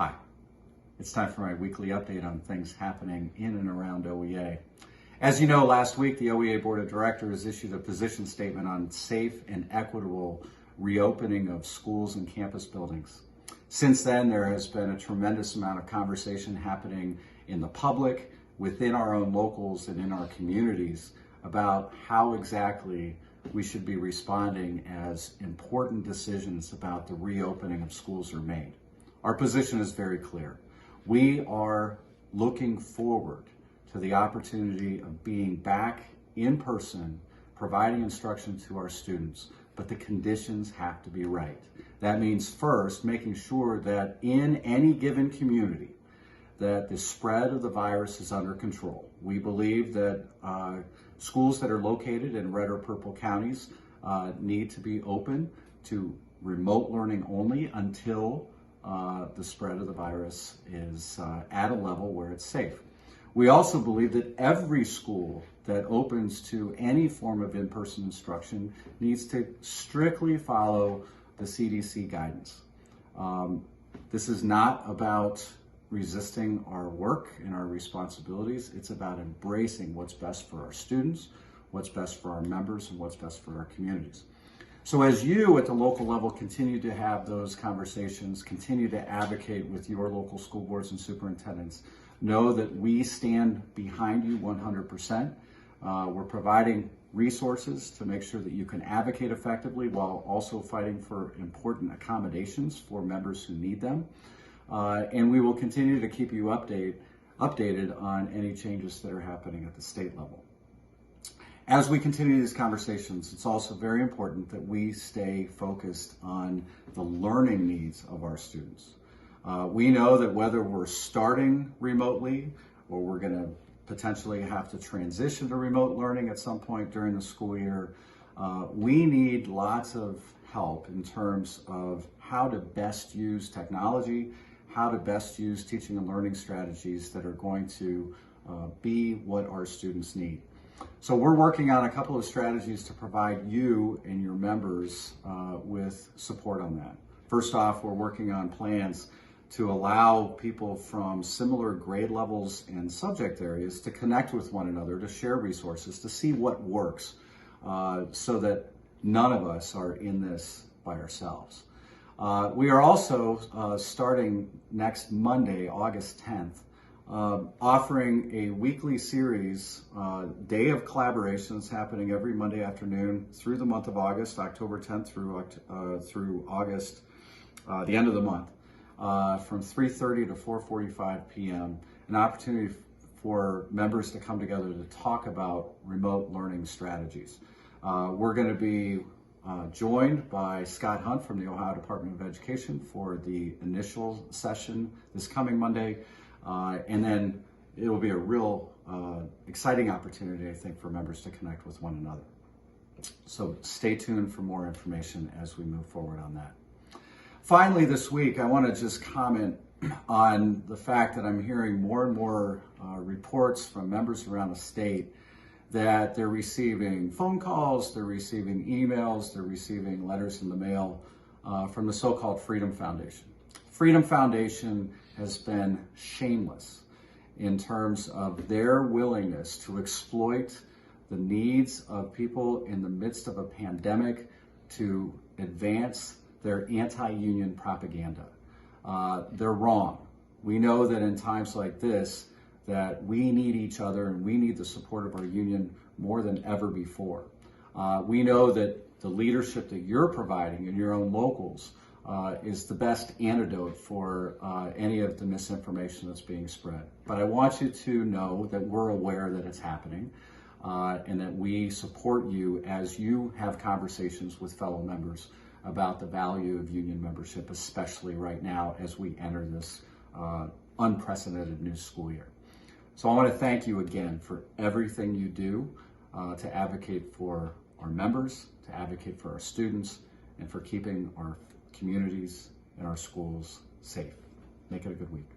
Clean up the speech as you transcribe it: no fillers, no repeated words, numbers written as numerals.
Hi, it's time for my weekly update on things happening in and around OEA. As you know, last week the OEA Board of Directors issued a position statement on safe and equitable reopening of schools and campus buildings. Since then, there has been a tremendous amount of conversation happening in the public, within our own locals, and in our communities about how exactly we should be responding as important decisions about the reopening of schools are made. Our position is very clear. We are looking forward to the opportunity of being back in person, providing instruction to our students, but the conditions have to be right. That means first, making sure that in any given community, that the spread of the virus is under control. We believe that schools that are located in red or purple counties need to be open to remote learning only until the spread of the virus is at a level where it's safe. We also believe that every school that opens to any form of in-person instruction needs to strictly follow the CDC guidance. This is not about resisting our work and our responsibilities. It's about embracing what's best for our students, what's best for our members, and what's best for our communities. So as you at the local level continue to have those conversations, continue to advocate with your local school boards and superintendents, know that we stand behind you 100%. We're providing resources to make sure that you can advocate effectively while also fighting for important accommodations for members who need them. And we will continue to keep you updated on any changes that are happening at the state level. As we continue these conversations, it's also very important that we stay focused on the learning needs of our students. We know that whether we're starting remotely or we're going to potentially have to transition to remote learning at some point during the school year, we need lots of help in terms of how to best use technology, how to best use teaching and learning strategies that are going to be what our students need. So we're working on a couple of strategies to provide you and your members with support on that. First off, we're working on plans to allow people from similar grade levels and subject areas to connect with one another, to share resources, to see what works, so that none of us are in this by ourselves. We are also starting next Monday, August 10th, offering a weekly series, Day of Collaborations, happening every Monday afternoon through the month of August, October 10th through August, the end of the month, from 3:30 to 4:45 p.m., an opportunity for members to come together to talk about remote learning strategies. We're going to be joined by Scott Hunt from the Ohio Department of Education for the initial session this coming Monday. And then it will be a real exciting opportunity, I think, for members to connect with one another. So stay tuned for more information as we move forward on that. Finally, this week, I want to just comment on the fact that I'm hearing more and more reports from members around the state that they're receiving phone calls, they're receiving emails, they're receiving letters in the mail from the so-called Freedom Foundation. Freedom Foundation has been shameless in terms of their willingness to exploit the needs of people in the midst of a pandemic to advance their anti-union propaganda. They're wrong. We know that in times like this, that we need each other and we need the support of our union more than ever before. We know that the leadership that you're providing in your own locals is the best antidote for any of the misinformation that's being spread. But I want you to know that we're aware that it's happening and that we support you as you have conversations with fellow members about the value of union membership, especially right now as we enter this unprecedented new school year. So I want to thank you again for everything you do to advocate for our members, to advocate for our students, and for keeping our communities and our schools safe. Make it a good week.